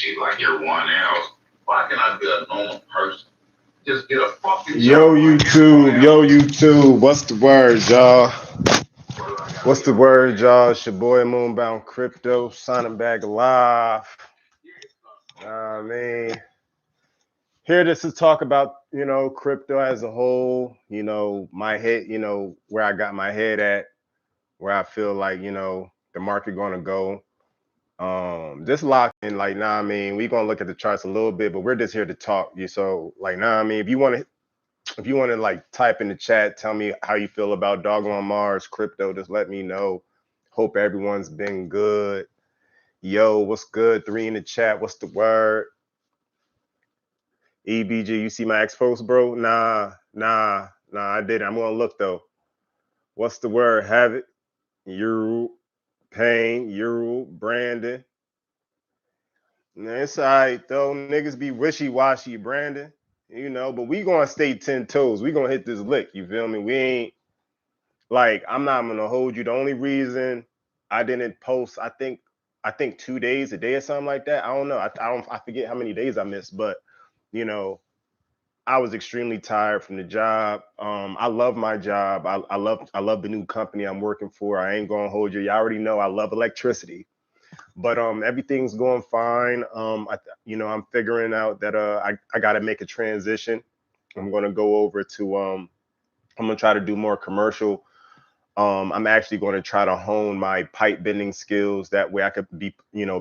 shit like everyone else. Why can I be a normal person? Just get a fucking Yo job like YouTube, everyone yo else. YouTube, what's the word, y'all? What do I gotta What's be the over word, here? y'all? It's your boy Moonbound Crypto, signing back live. I mean, here this is talk about, crypto as a whole, my head, where I got my head at, where I feel like, the market gonna go. Just lock in, like, nah, I mean, we gonna look at the charts a little bit, but we're just here to talk. You so like, nah, I mean, if you want to like type in the chat, tell me how you feel about Dogelon Mars crypto. Just let me know. Hope everyone's been good. Yo, what's good? 3 in the chat. What's the word? EBG, you see my ex post, bro? Nah. I didn't. I'm gonna look though. What's the word? Have it. Euro, Payne, Euro, Brandon. Nah, it's all right though. Niggas be wishy washy, Brandon. But we gonna stay 10 toes. We gonna hit this lick. You feel me? We ain't. Like, I'm not gonna hold you. The only reason I didn't post, I think 2 days, a day or something like that. I don't know. I forget how many days I missed, but you know, I was extremely tired from the job. I love my job. I love the new company I'm working for. I ain't gonna hold you. You already know I love electricity. But everything's going fine. I'm figuring out that I gotta make a transition. I'm gonna go over to I'm gonna try to do more commercial. I'm actually going to try to hone my pipe bending skills. That way I could be,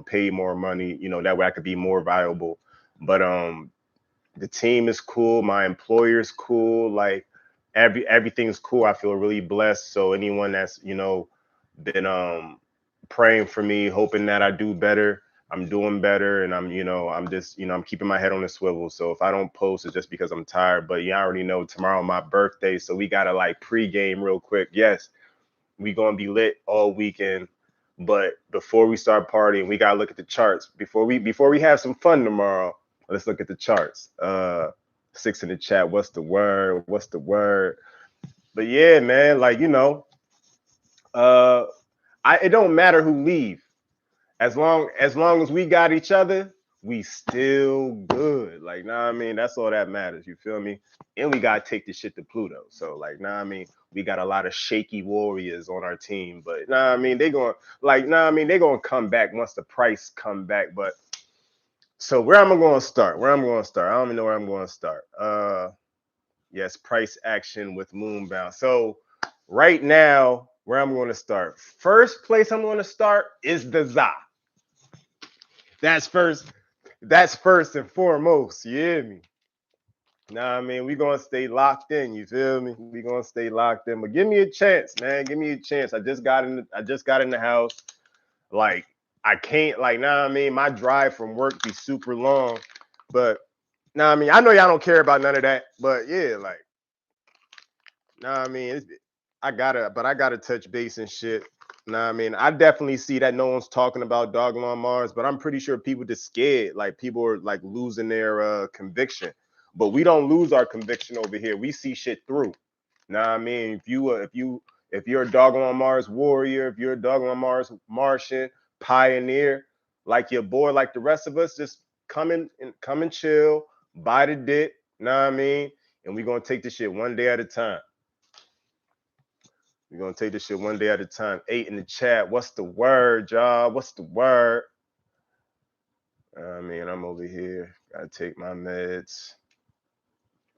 paid more money. That way I could be more valuable. But the team is cool. My employer's cool. Like everything's cool. I feel really blessed. So anyone that's been praying for me, hoping that I do better. I'm doing better, and I'm just I'm keeping my head on the swivel. So if I don't post, it's just because I'm tired. But you already know tomorrow my birthday, so we gotta like pregame real quick. Yes, we gonna be lit all weekend. But before we start partying, we gotta look at the charts. Before we have some fun tomorrow, let's look at the charts. 6 in the chat. What's the word? What's the word? But yeah, man, like uh, it don't matter who leave. As long as we got each other, we still good. Like, nah, I mean, that's all that matters. You feel me? And we gotta take this shit to Pluto. So, like, nah, I mean, we got a lot of shaky warriors on our team, but nah, I mean, they gonna come back once the price come back. But so where am I gonna start? Where I'm gonna start? I don't even know where I'm gonna start. Yes, price action with Moonbound. So right now, where I'm gonna start? First place I'm gonna start is the ZA. That's first. That's first and foremost. You hear me? Nah, I mean, we gonna stay locked in. You feel me? We gonna stay locked in. But give me a chance, man. Give me a chance. I just got in the house. Like, I can't. Like, nah, I mean, my drive from work be super long. But nah, I mean, I know y'all don't care about none of that. But yeah, like, nah, I mean, I gotta touch base and shit. Nah, I mean, I definitely see that no one's talking about Dog on Mars, but I'm pretty sure people just scared. Like, people are like losing their conviction. But we don't lose our conviction over here. We see shit through. Nah, I mean, if you're a Dog on Mars warrior, if you're a Dog on Mars Martian pioneer, like your boy, like the rest of us, just come and chill, buy the dip. Nah, I mean, and we gonna take this shit one day at a time. We're gonna take this shit one day at a time. 8 in the chat. What's the word, y'all? What's the word? I mean, I'm over here. Gotta take my meds.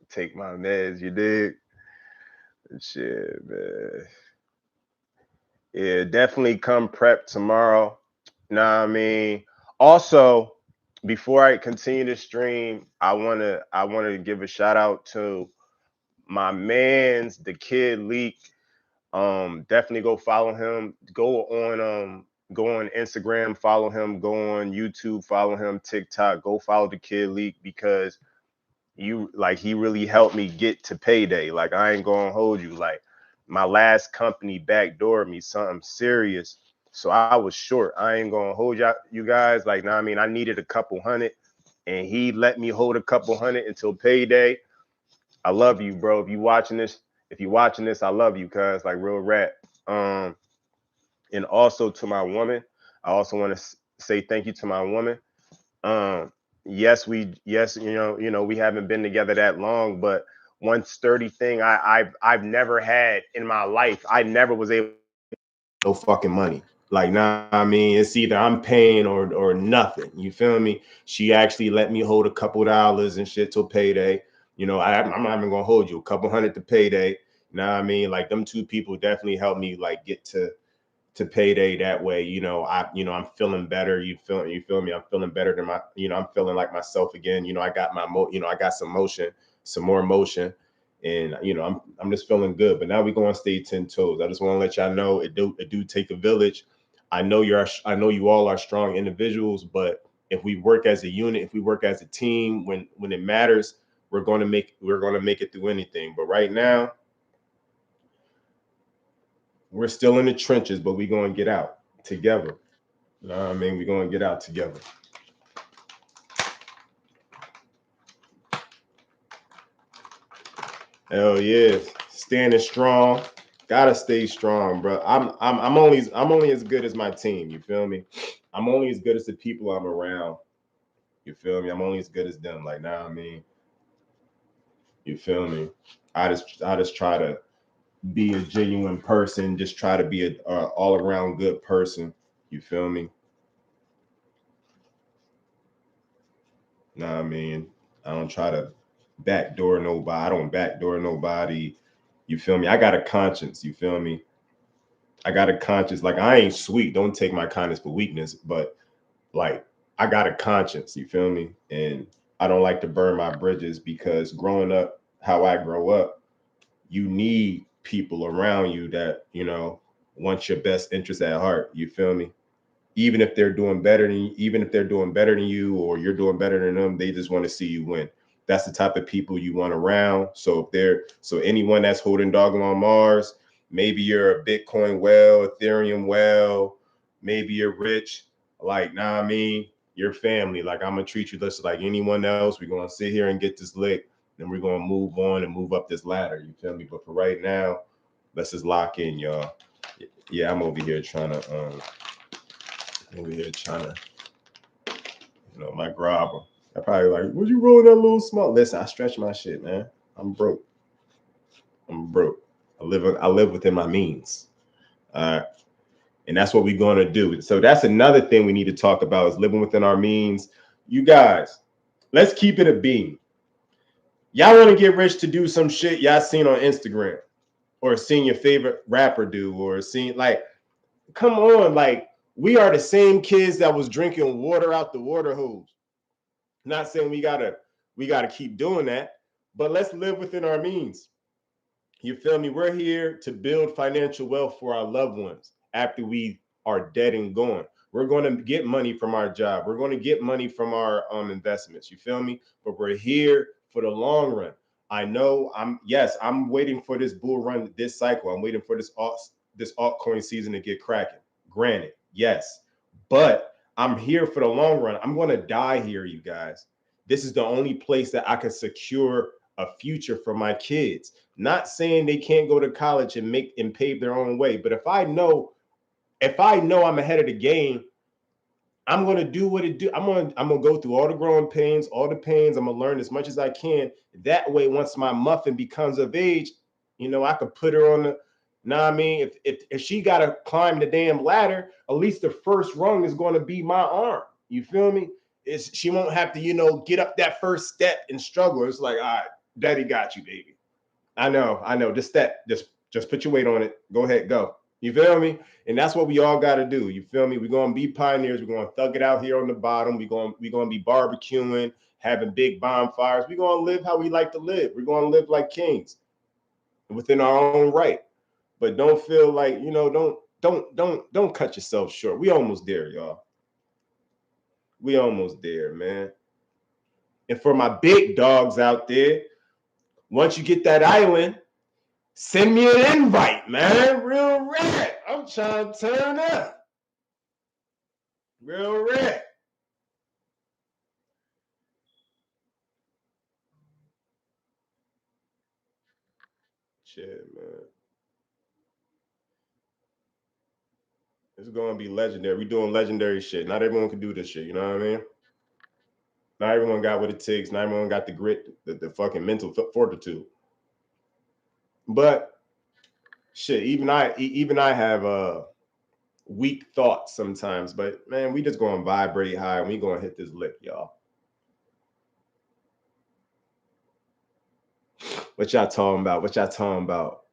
Take my meds, you dig? Shit, man. Yeah, definitely come prep tomorrow. Nah, I mean, also, before I continue the stream, I wanna give a shout out to my man's the kid leak. Definitely go follow him. Go on Instagram, follow him. Go on YouTube, follow him. TikTok, go follow the kid leak because he really helped me get to payday. Like, I ain't gonna hold you. Like, my last company backdoored me something serious, so I was short. I ain't gonna hold you guys. Like, nah, I mean, I needed a couple hundred, and he let me hold a couple hundred until payday. I love you, bro. If you watching this, I love you, cuz, like, real rap. Um, and also to my woman, I also want to say thank you to my woman. Um, yes, we haven't been together that long, but one sturdy thing I've never had in my life, I never was able no fucking money. Like, nah, I mean, it's either I'm paying or nothing. You feel me? She actually let me hold a couple dollars and shit till payday. I'm not even gonna hold you a couple hundred to payday. Nah, I mean, like them two people definitely helped me like get to payday that way. I'm feeling better. You feel me? I'm feeling better than I'm feeling like myself again. I got I got some motion, some more motion. And I'm just feeling good. But now we going to stay 10 toes. I just want to let y'all know it do take a village. I know you all are strong individuals, but if we work as a unit, if we work as a team, when it matters, we're going to make it through anything. But right now, we're still in the trenches, but we're going to get out together. You know what I mean? We're going to get out together. Hell yeah. Standing strong. Gotta stay strong, bro. I'm only as good as my team. You feel me? I'm only as good as the people I'm around. You feel me? I'm only as good as them. Like, nah, I mean, you feel me? I just try to be a genuine person, just try to be a all around good person. You feel me? Nah, I mean, I don't try to backdoor nobody. I don't backdoor nobody. You feel me? I got a conscience. You feel me? I got a conscience. Like, I ain't sweet. Don't take my kindness for weakness. But like, I got a conscience. You feel me? And I don't like to burn my bridges because growing up, how I grow up, you need people around you that want your best interest at heart. You feel me? Even if they're doing better than you or you're doing better than them, they just want to see you win. That's the type of people you want around. So anyone that's holding Dogelon Mars, maybe you're a Bitcoin whale, Ethereum whale, maybe you're rich, like, nah, I mean, your family, like, I'm gonna treat you just like anyone else. We're gonna sit here and get this lick, then we're gonna move on and move up this ladder. You feel me? But for right now, let's just lock in, y'all. Yeah, I'm over here trying to, my grabber. I probably like, would you roll that little small? Listen, I stretch my shit, man. I'm broke. I'm broke. I live within my means. And that's what we're gonna do. So that's another thing we need to talk about is living within our means. You guys, let's keep it a beam. Y'all want to get rich to do some shit y'all seen on Instagram or seen your favorite rapper do or seen like, come on, like we are the same kids that was drinking water out the water hose. Not saying we gotta keep doing that, but let's live within our means. You feel me? We're here to build financial wealth for our loved ones after we are dead and gone. We're going to get money from our job. We're going to get money from our investments. You feel me? But we're here for the long run. I know I'm waiting for this bull run this cycle. I'm waiting for this altcoin season to get cracking. Granted, yes. But I'm here for the long run. I'm going to die here, you guys. This is the only place that I can secure a future for my kids. Not saying they can't go to college and make and pave their own way, but if I know I'm ahead of the game, I'm gonna do what it do. I'm gonna go through all the growing pains, all the pains. I'm gonna learn as much as I can. That way, once my muffin becomes of age, I could put her on the. Nah, I mean, if she gotta climb the damn ladder, at least the first rung is gonna be my arm. You feel me? She won't have to, get up that first step and struggle. It's like, all right, daddy got you, baby. I know. Just step, just put your weight on it. Go ahead, go. You feel me? And that's what we all got to do. You feel me? We're gonna be pioneers. We're gonna thug it out here on the bottom. We're gonna be barbecuing, having big bonfires. We're gonna live how we like to live. We're gonna live like kings within our own right. But don't feel like don't cut yourself short. We almost there, y'all. We almost there, man. And for my big dogs out there, once you get that island, send me an invite, man. Real red. I'm trying to turn up. Real red. Shit, man. It's gonna be legendary. We doing legendary shit. Not everyone can do this shit. You know what I mean? Not everyone got what it takes. Not everyone got the grit, the fucking mental fortitude. But shit, even I have weak thoughts sometimes. But man, we just gonna vibrate high and we gonna hit this lick, y'all. What y'all talking about? What y'all talking about?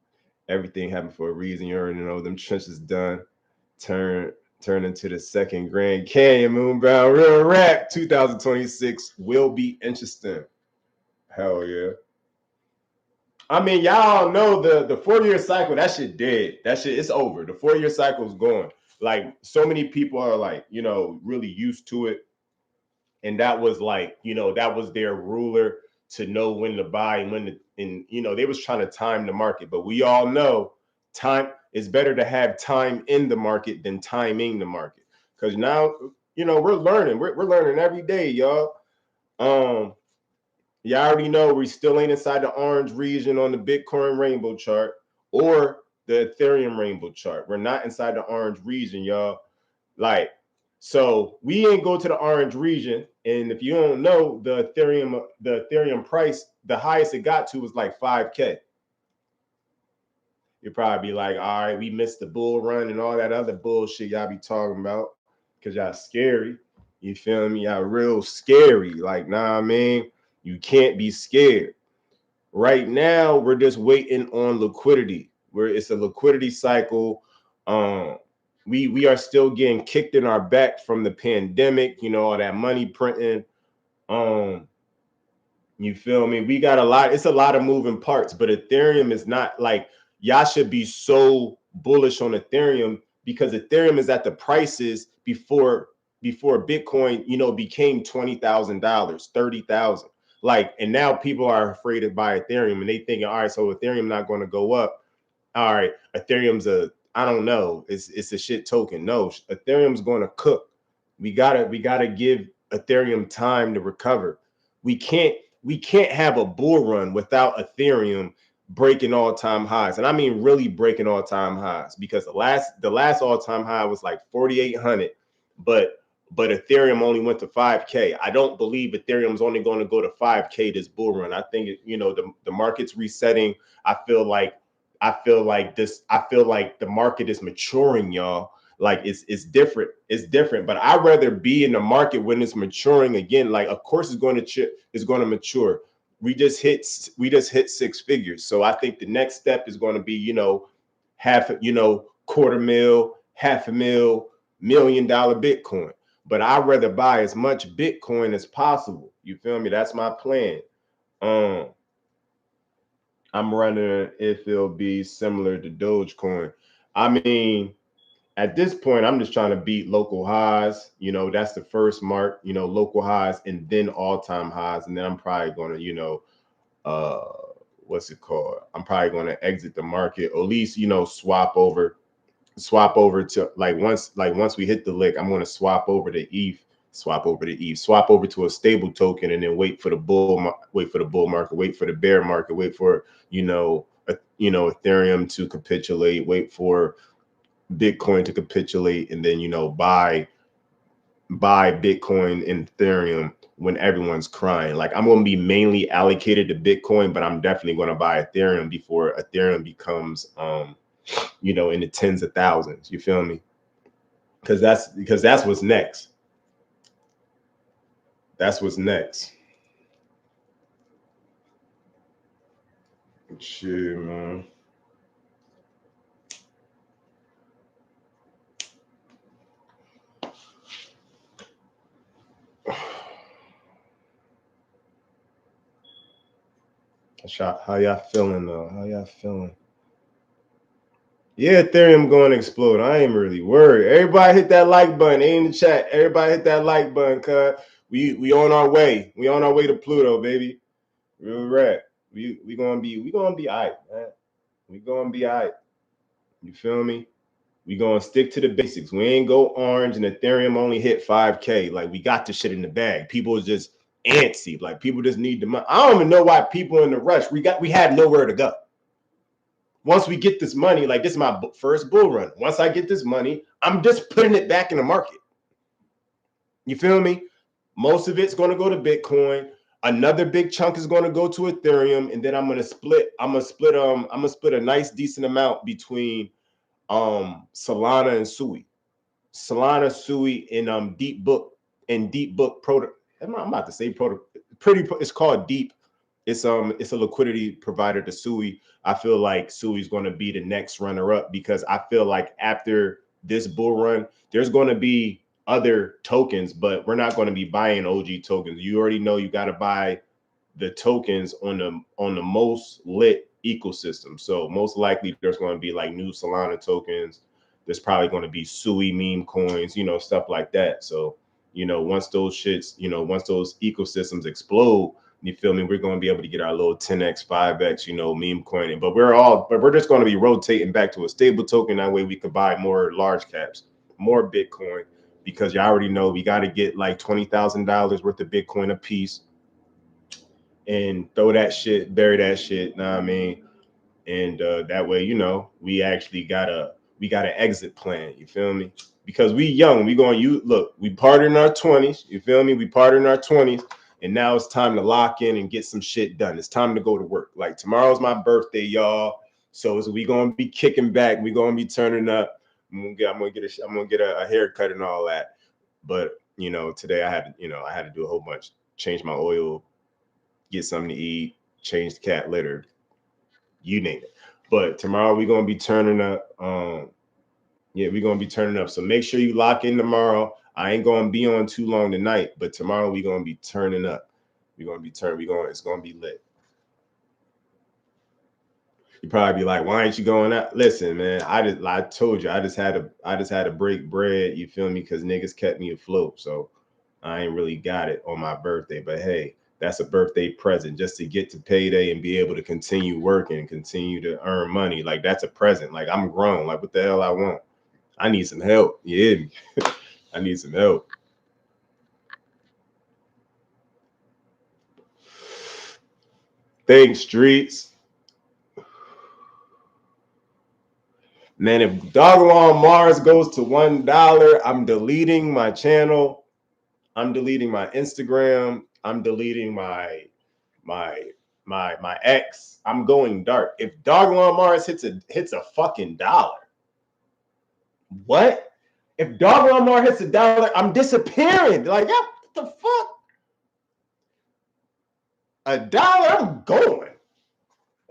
Everything happened for a reason. You already know them trenches done. Turn into the second Grand Canyon. Moonbound Real Rap 2026 will be interesting. Hell yeah. I mean, y'all know the 4-year cycle, that shit dead. That shit, it's over. The 4-year cycle is gone. Like, so many people are like, really used to it. And that was like, that was their ruler to know when to buy and when to, and they was trying to time the market. But we all know time is better to have time in the market than timing the market. Because now, we're learning. We're learning every day, y'all. Y'all already know we still ain't inside the orange region on the Bitcoin rainbow chart or the Ethereum rainbow chart. We're not inside the orange region, y'all. Like, so we ain't go to the orange region. And if you don't know, the Ethereum price, the highest it got to was like 5K. You'd probably be like, all right, we missed the bull run and all that other bullshit y'all be talking about because y'all scary. You feel me? Y'all real scary. Like, nah, I mean, you can't be scared. Right now, we're just waiting on liquidity. It's a liquidity cycle. We are still getting kicked in our back from the pandemic, all that money printing. You feel me? We got it's a lot of moving parts, but Ethereum is not like, y'all should be so bullish on Ethereum because Ethereum is at the prices before Bitcoin, became $20,000, $30,000. Like, and now people are afraid to buy Ethereum and they thinking, all right, so Ethereum not going to go up. All right, Ethereum's I don't know, it's a shit token. No, Ethereum's going to cook. We gotta give Ethereum time to recover. We can't have a bull run without Ethereum breaking all-time highs. And I mean really breaking all-time highs, because the last all-time high was like 4,800, but Ethereum only went to 5K. I don't believe Ethereum's only going to go to 5K this bull run. I think the market's resetting. I feel like the market is maturing, y'all. Like, it's different. It's different. But I'd rather be in the market when it's maturing again. Like, of course, it's going to mature. We just hit 6 figures. So I think the next step is going to be, half, quarter mil, $500,000, $1 million Bitcoin. But I'd rather buy as much Bitcoin as possible. You feel me? That's my plan. I'm running if it'll be similar to Dogecoin. I mean, at this point, I'm just trying to beat local highs. That's the first mark, local highs and then all-time highs. And then I'm probably going to, what's it called? I'm probably going to exit the market, or at least, swap over to once we hit the lick, I'm going to swap over to ETH, swap over to a stable token, and then wait for the bull market, wait for the bear market, wait for, Ethereum to capitulate, wait for Bitcoin to capitulate, and then, buy Bitcoin and Ethereum when everyone's crying. Like, I'm going to be mainly allocated to Bitcoin, but I'm definitely going to buy Ethereum before Ethereum becomes, in the tens of thousands. You feel me? Because that's what's next. That's what's next. Shit, man. How y'all feeling though? How y'all feeling? Yeah, Ethereum going to explode. I ain't really worried. Everybody hit that like button. In the chat, everybody hit that like button, cuz we on our way. We on our way to Pluto, baby. Real rap. We gonna be all right, man. We gonna be all right. You feel me? We gonna stick to the basics. We ain't go orange and Ethereum only hit 5K. Like, we got the shit in the bag. People is just antsy. Like, people just need the money. I don't even know why people in the rush. We had nowhere to go. Once we get this money, like, this is my first bull run. Once I get this money, I'm just putting it back in the market. You feel me? Most of it's going to go to Bitcoin. Another big chunk is going to go to Ethereum, and then I'm gonna split a nice decent amount between Solana and Sui. Solana, Sui, and Deep Book Proto. I'm about to say Proto. It's called Deep. It's a liquidity provider to Sui. I feel like Sui is going to be the next runner up because I feel like after this bull run, there's going to be other tokens, but we're not going to be buying OG tokens. You already know you got to buy the tokens on the most lit ecosystem. So most likely there's going to be like new Solana tokens. There's probably going to be Sui meme coins, stuff like that. So, once those ecosystems explode, you feel me? We're going to be able to get our little 10x, 5x, meme coin. But we're just going to be rotating back to a stable token. That way we could buy more large caps, more Bitcoin, because you already know we got to get like $20,000 worth of Bitcoin a piece and throw that shit, bury that shit. Know what I mean? And that way, we actually got an exit plan. You feel me? Because we young, we party in our 20s. You feel me? We party in our 20s, and now it's time to lock in and get some shit done. It's time to go to work. Like tomorrow's my birthday, y'all. So we gonna be kicking back. We gonna be turning up. I'm gonna get a haircut and all that. But today I had to do a whole bunch. Change my oil, get something to eat, change the cat litter, you name it. But tomorrow we're gonna be turning up. We're gonna be turning up. So make sure you lock in tomorrow. I ain't gonna be on too long tonight, but tomorrow we're gonna be turning up. It's gonna be lit. You probably be like, why ain't you going out? Listen, man, I told you I just had to break bread, you feel me? Because niggas kept me afloat. So I ain't really got it on my birthday. But hey, that's a birthday present just to get to payday and be able to continue working and continue to earn money. Like that's a present. Like I'm grown. Like what the hell I want? I need some help. You hear me? I need some help. Thanks, streets. Man, if Dogelon Mars goes to $1, I'm deleting my channel. I'm deleting my Instagram. I'm deleting my ex. I'm going dark. If Dogelon Mars hits a fucking dollar, what? If Dogelon Mars hits $1, I'm disappearing. Like, yeah, what the fuck? $1, I'm going.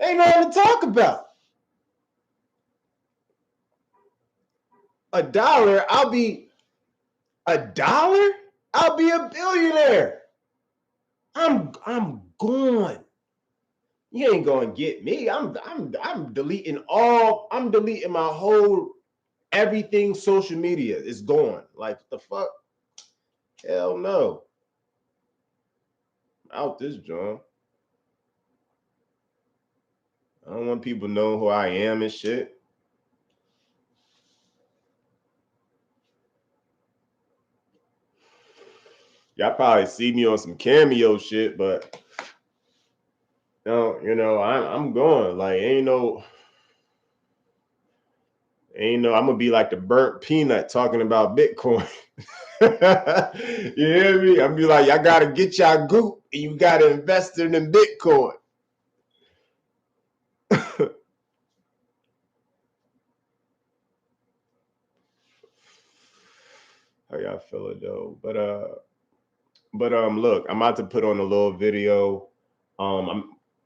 Ain't nothing to talk about. $1, I'll be $1. I'll be a billionaire. I'm gone. You ain't gonna get me. I'm deleting I'm deleting my whole everything social media is gone. Like the fuck? Hell no. Out this joint. I don't want people to know who I am and shit. Y'all probably see me on some cameo shit, but no, I'm going. Like ain't no, I'm gonna be like the burnt peanut talking about Bitcoin. You hear me? I'm be like, y'all gotta get y'all goop and you gotta invest in Bitcoin. How y'all feeling though? But look, I'm about to put on a little video.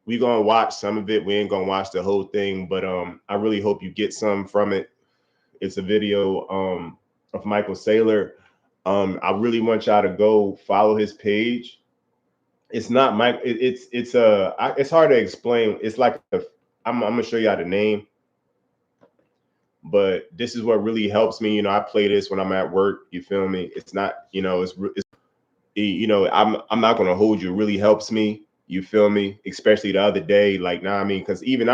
We gonna watch some of it. We ain't gonna watch the whole thing, but I really hope you get some from it. It's a video of Michael Saylor. I really want y'all to go follow his page. It's not Mike. It's hard to explain. It's like I'm gonna show y'all the name, but this is what really helps me. I play this when I'm at work. You feel me? It's not. I'm not gonna hold you. It really helps me. You feel me? Especially the other day, like, I mean, because even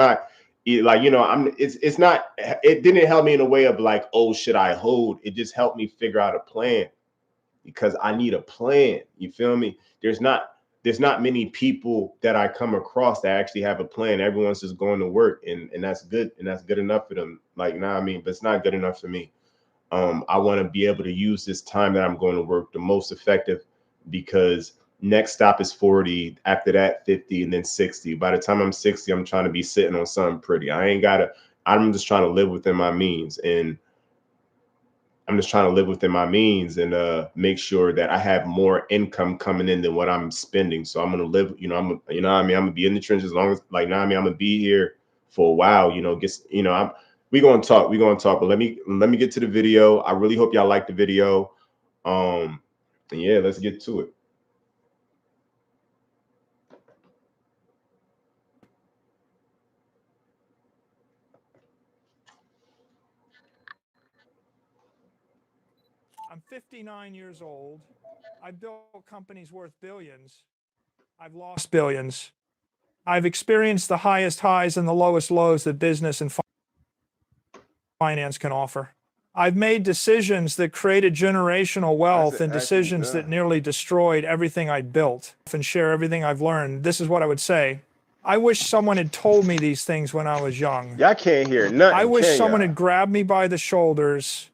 it's not. It didn't help me in a way of like, oh, should I hold? It just helped me figure out a plan because I need a plan. You feel me? There's not many people that I come across that actually have a plan. Everyone's just going to work, and that's good, and that's good enough for them. Like, I mean, but it's not good enough for me. I want to be able to use this time that I'm going to work the most effective because next stop is 40, after that 50, and then 60. By the time I'm 60, I'm trying to be sitting on something pretty. I'm just trying to live within my means, and make sure that I have more income coming in than what I'm spending. So I'm gonna live, I'm gonna be in the trenches as long as, like, I'm gonna be here for a while, we're gonna talk, but let me get to the video. I really hope y'all like the video. And yeah, let's get to it. I'm 59 years old. I've built companies worth billions. I've lost billions. I've experienced the highest highs and the lowest lows that business and finance can offer. I've made decisions that created generational wealth and decisions that nearly destroyed everything I'd built, and share everything I've learned. This is what I would say. I wish someone had told me these things when I was young. Y'all can't hear nothing. I wish someone had grabbed me by the shoulders.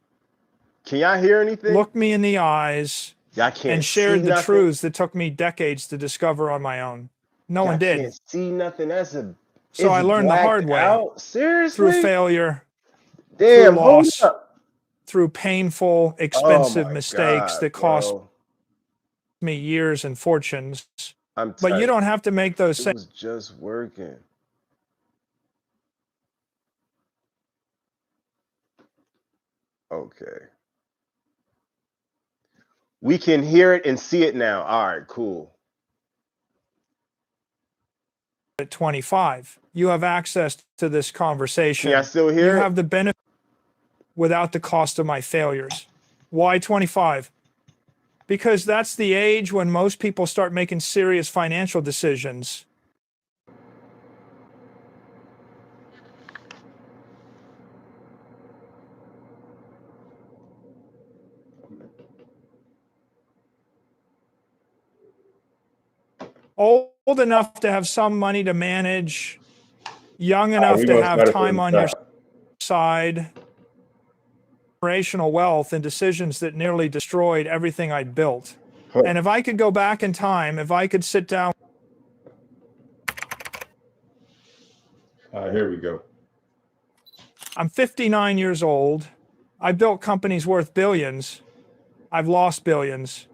Can y'all hear anything? Looked me in the eyes. Y'all can't and shared see the nothing? truths that took me decades to discover on my own. No one did. Can't see nothing. So I learned the hard way. Out? Seriously? Through failure. Damn, through loss. hold up. Through painful, expensive mistakes that cost me years and fortunes. But you don't have to make those same. It was just working. Okay. We can hear it and see it now. All right, cool. At 25, you have access to this conversation. Can I still hear it? You have the benefit without the cost of my failures. Why 25? Because that's the age when most people start making serious financial decisions. Old enough to have some money to manage, young enough to have time on your side, generational wealth and decisions that nearly destroyed everything I'd built. And if I could go back in time, if I could sit down. Here we go. I'm 59 years old. I built companies worth billions. I've lost billions.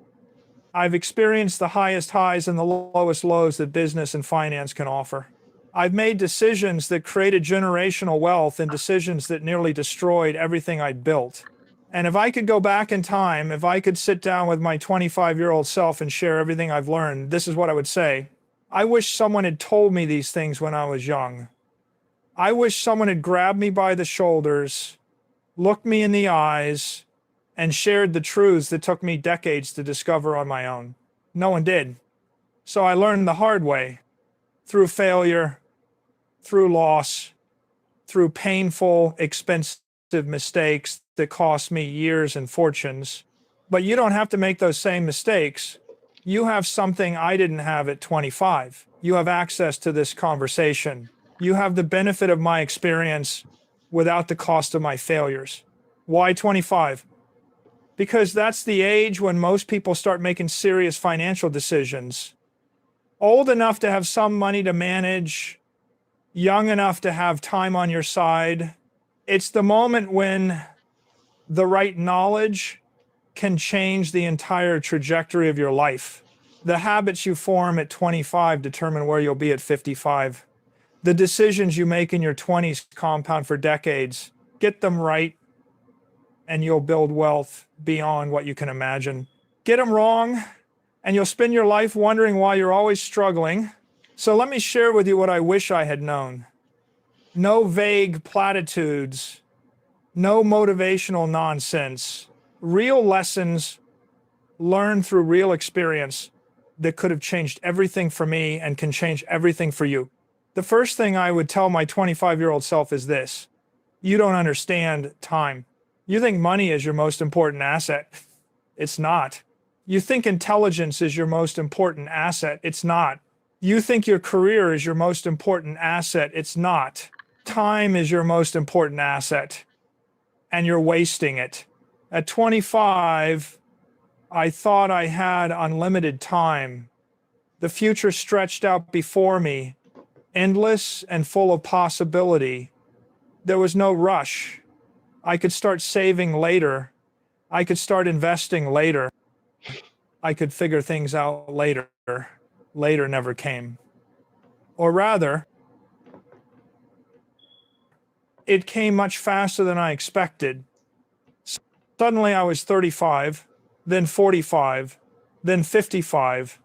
I've experienced the highest highs and the lowest lows that business and finance can offer. I've made decisions that created generational wealth and decisions that nearly destroyed everything I'd built. And if I could go back in time, if I could sit down with my 25-year-old self and share everything I've learned, this is what I would say. I wish someone had told me these things when I was young. I wish someone had grabbed me by the shoulders, looked me in the eyes, and shared the truths that took me decades to discover on my own. No one did. So I learned the hard way. Through failure, through loss, through painful, expensive mistakes that cost me years and fortunes. But you don't have to make those same mistakes. You have something I didn't have at 25. You have access to this conversation. You have the benefit of my experience without the cost of my failures. Why 25? Because that's the age when most people start making serious financial decisions. Old enough to have some money to manage, young enough to have time on your side. It's the moment when the right knowledge can change the entire trajectory of your life. The habits you form at 25 determine where you'll be at 55. The decisions you make in your 20s compound for decades. Get them right, and you'll build wealth beyond what you can imagine. Get them wrong, and you'll spend your life wondering why you're always struggling. So let me share with you what I wish I had known. No vague platitudes, no motivational nonsense. Real lessons learned through real experience that could have changed everything for me and can change everything for you. The first thing I would tell my 25-year-old self is this. You don't understand time. You think money is your most important asset. It's not. You think intelligence is your most important asset. It's not. You think your career is your most important asset. It's not. Time is your most important asset, and you're wasting it. At 25, I thought I had unlimited time. The future stretched out before me, endless and full of possibility. There was no rush. I could start saving later. I could start investing later. I could figure things out later. Later never came. Or rather, it came much faster than I expected. Suddenly I was 35, then 45, then 55,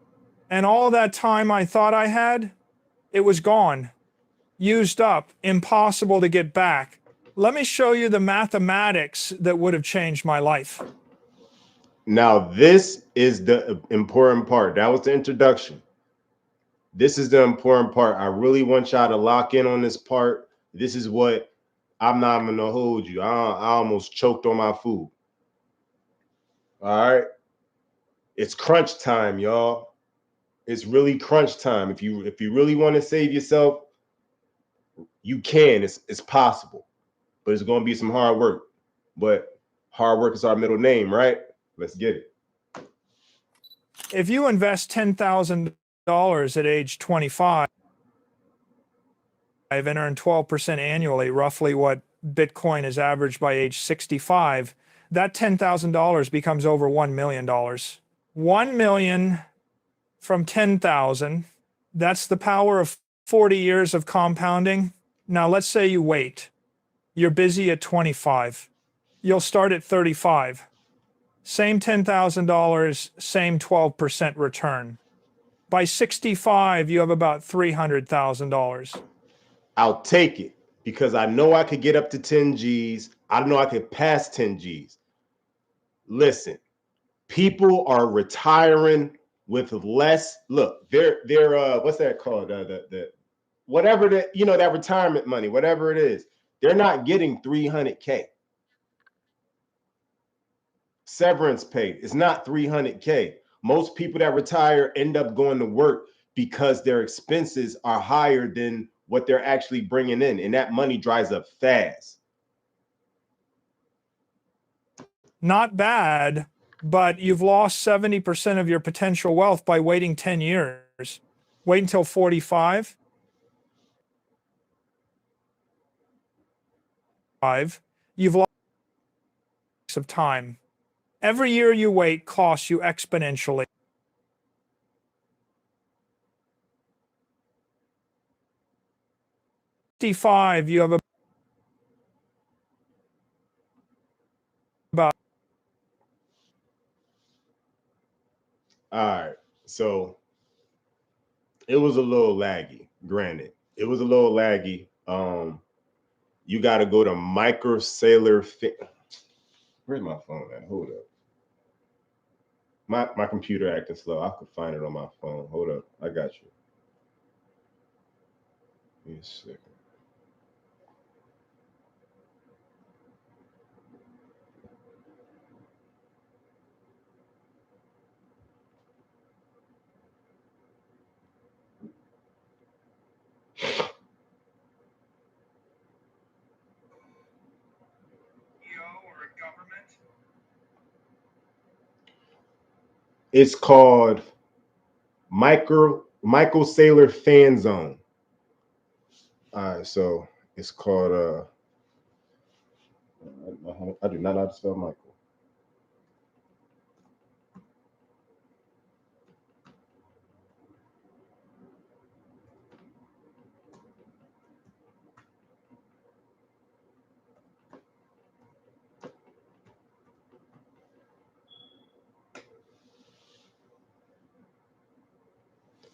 and all that time I thought I had, it was gone, used up, impossible to get back. Let me show you the mathematics that would have changed my life. Now, this is the important part. That was the introduction. This is the important part. I really want y'all to lock in on this part. This is what I'm not going to hold you. I almost choked on my food. All right. It's crunch time, y'all. It's really crunch time. If you really want to save yourself, you can. It's possible. But it's going to be some hard work. But hard work is our middle name, right? Let's get it. If you invest $10,000 at age 25 and earn 12% annually, roughly what Bitcoin is averaged by age 65, that $10,000 becomes over $1 million. 1 million from 10,000, that's the power of 40 years of compounding. Now let's say you wait. You're busy at 25. You'll start at 35. Same $10,000, same 12% return. By 65, you have about $300,000. I'll take it because I know I could get up to 10 G's. I know I could pass 10 G's. Listen, people are retiring with less. Look, they're what's that called? The whatever that, you know, that retirement money, whatever it is, they're not getting 300K. Severance pay is not 300K. Most people that retire end up going to work because their expenses are higher than what they're actually bringing in, and that money dries up fast. Not bad, but you've lost 70% of your potential wealth by waiting 10 years. Wait until 45. You've lost of time. Every year you wait costs you exponentially. 55, you have about. All right, so it was a little laggy. Granted, it was a little laggy. You got to go to microsailor. Where's my phone at? Hold up. My computer acting slow. I could find it on my phone. Hold up. I got you. Give me a second. It's called Michael Saylor Fan Zone. All right, so it's called I do not know how to spell Michael.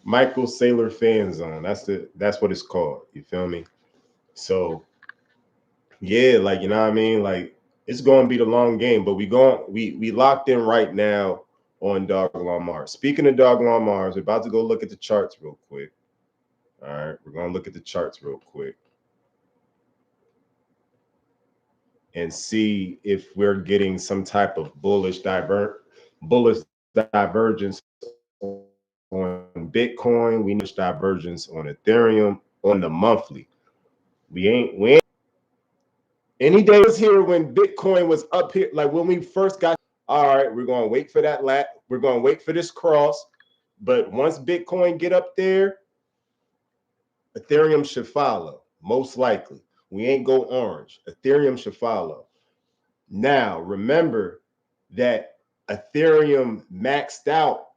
Michael Saylor Fan Zone. That's what it's called. You feel me? So yeah, like, you know what I mean? Like, it's gonna be the long game, but we locked in right now on Dogelon Mars. Speaking of Dogelon Mars, we're about to go look at the charts real quick. All right, we're gonna look at the charts real quick and see if we're getting some type of bullish divergence on Bitcoin. We need divergence on Ethereum on the monthly. We ain't any day was here when Bitcoin was up here, like when we first got all right, we're going to wait for that we're going to wait for this cross. But once Bitcoin get up there, Ethereum should follow, most likely. We ain't go orange. Ethereum should follow. Now, remember that Ethereum maxed out,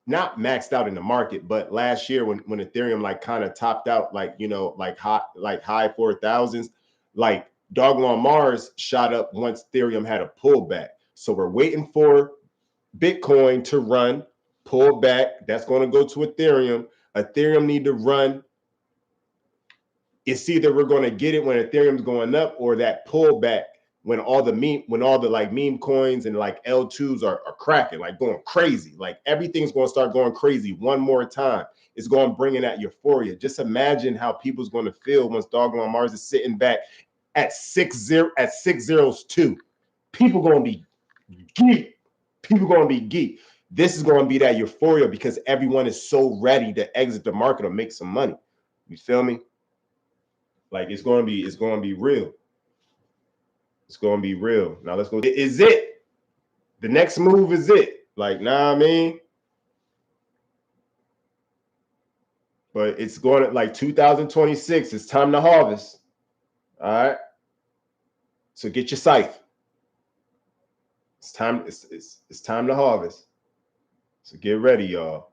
not maxed out in the market, but last year when Ethereum like kind of topped out, like, you know, like high 4,000s, like Dogelon Mars shot up once Ethereum had a pullback. So we're waiting for Bitcoin to run, pull back. That's going to go to Ethereum. Ethereum need to run. It's either we're going to get it when Ethereum's going up, or that pullback when all the like meme coins and like L2s are cracking, like going crazy. Like everything's going to start going crazy one more time. It's going to bring in that euphoria. Just imagine how people's going to feel once Dogelon Mars is sitting back at 602. People going to be geek. People going to be geek. This is going to be that euphoria because everyone is so ready to exit the market or make some money. You feel me? Like it's going to be real. It's going to be real. Now let's go. Is it? The next move is it? Like, nah, I mean. But it's going to like 2026. It's time to harvest. All right. So get your scythe. It's time. It's time to harvest. So get ready, y'all.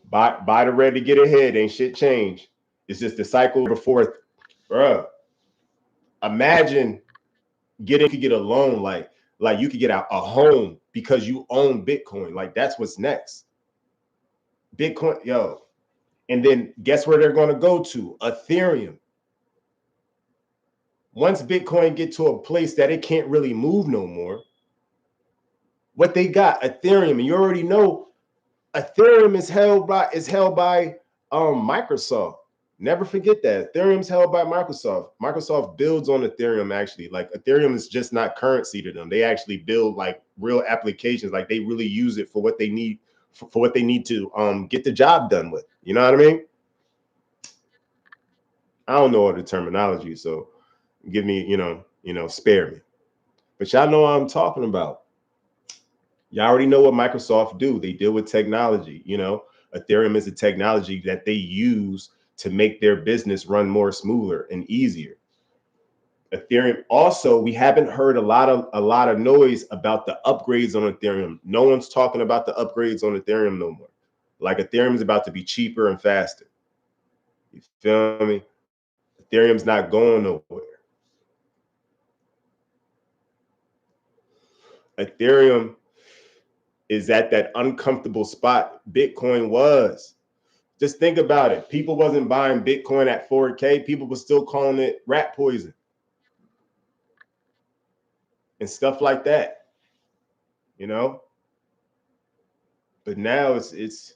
Buy the ready to get ahead. Ain't shit changed. It's just the cycle before, bruh. Imagine you could get a loan, like you could get a home because you own Bitcoin. Like that's what's next. Bitcoin, yo. And then guess where they're going to go to? Ethereum. Once Bitcoin get to a place that it can't really move no more, what they got? Ethereum. And you already know Ethereum is held by Microsoft. Never forget that. Ethereum's held by Microsoft. Microsoft builds on Ethereum, actually. Like Ethereum is just not currency to them. They actually build like real applications. Like they really use it for what they need, for what they need to get the job done with. You know what I mean? I don't know all the terminology, so give me, spare me. But y'all know what I'm talking about. Y'all already know what Microsoft do. They deal with technology. Ethereum is a technology that they use to make their business run more smoother and easier. Ethereum also, we haven't heard a lot of noise about the upgrades on Ethereum. No one's talking about the upgrades on Ethereum no more. Like Ethereum is about to be cheaper and faster. You feel me? Ethereum's not going nowhere. Ethereum is at that uncomfortable spot Bitcoin was. Just think about it. People wasn't buying Bitcoin at 4K. People were still calling it rat poison and stuff like that, But now it's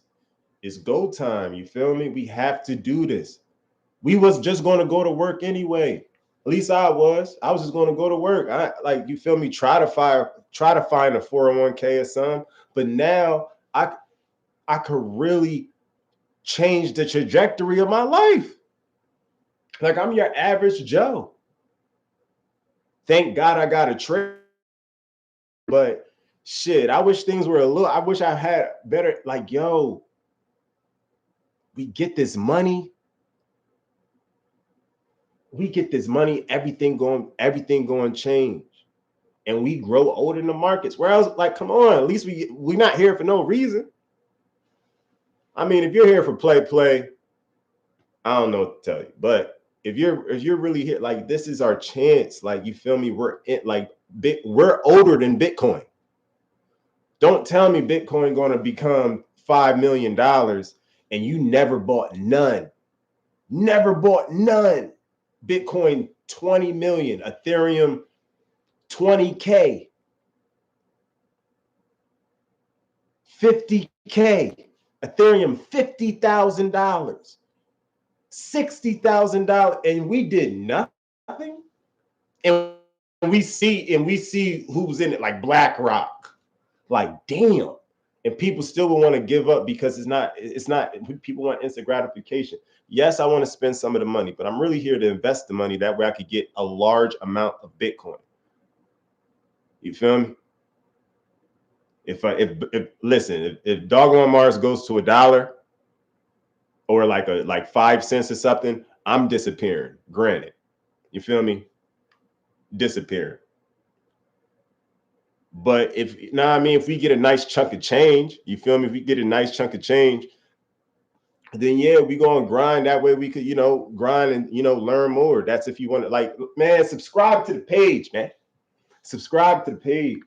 go time. You feel me? We have to do this. We was just going to go to work anyway. At least I was. I was just going to go to work. You feel me? Try to find a 401k or something. But now I could really change the trajectory of my life. Like I'm your average Joe. Thank God I got a trade. But shit, I wish things were I wish I had better, like, yo, we get this money. Everything going to change. And we grow old in the markets. Where else, like, come on, at least we're not here for no reason. I mean, if you're here for play, I don't know what to tell you. But if you're really here, like, this is our chance. Like, you feel me? We're older than Bitcoin. Don't tell me Bitcoin going to become $5 million and you never bought none. Never bought none. Bitcoin 20 million, Ethereum 20K, 50K, Ethereum $50,000, $60,000, and we did nothing. And we see who's in it, like BlackRock. Like, damn. And people still will want to give up because it's not people want instant gratification. Yes, I want to spend some of the money, but I'm really here to invest the money. That way I could get a large amount of Bitcoin. You feel me? If listen, if Dogelon Mars goes to $1 or like 5 cents or something, I'm disappearing. Granted, you feel me? Disappearing. But if we get a nice chunk of change, you feel me? If we get a nice chunk of change, then yeah, we gonna grind. That way we could, grind and learn more. That's if you want to, like, man, subscribe to the page, man. Subscribe to the page.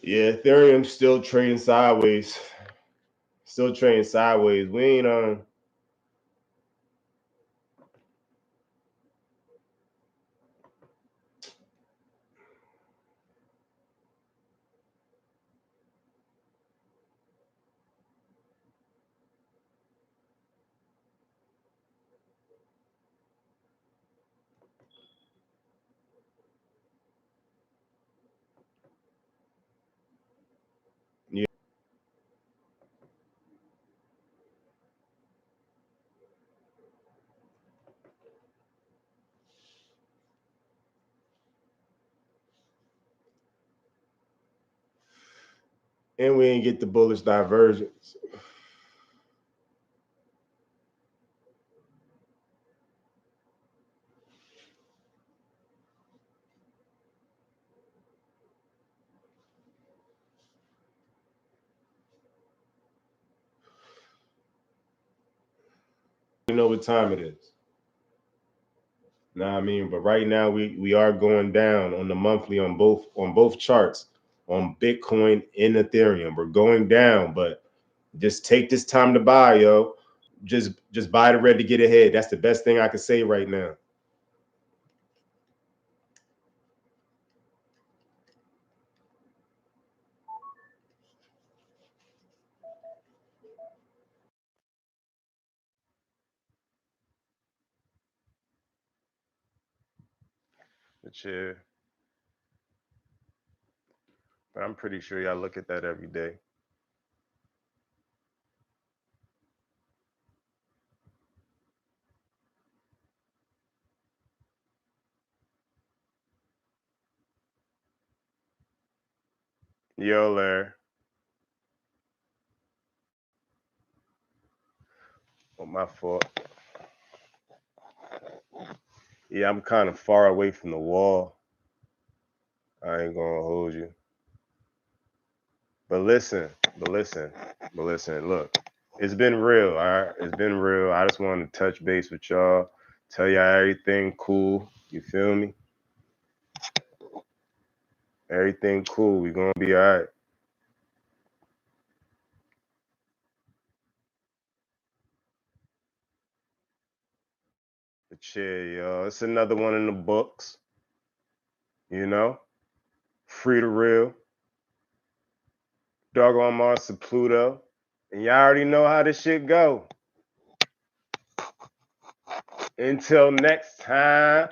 Yeah, Ethereum still trading sideways. Still trading sideways. We ain't yeah. And we ain't get the bullish divergence. You know what time it is. Nah, I mean, but right now we are going down on the monthly on both charts, on Bitcoin and Ethereum. We're going down, but just take this time to buy, yo. Just buy the red to get ahead. That's the best thing I can say right now. But yeah, but I'm pretty sure y'all look at that every day. Yo, Larry. Oh, my fault. Yeah, I'm kind of far away from the wall. I ain't gonna hold you. But listen, look, it's been real, all right? It's been real. I just wanted to touch base with y'all, tell y'all everything cool. You feel me? Everything cool. We gonna be all right. But yeah, yo, it's another one in the books, you know? Free to real. Doggone Mars to Pluto. And y'all already know how this shit go. Until next time.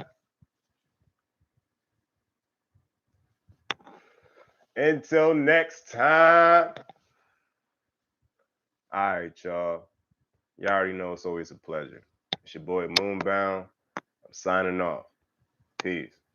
Until next time. All right, y'all. Y'all already know it's always a pleasure. It's your boy Moonbound. I'm signing off. Peace.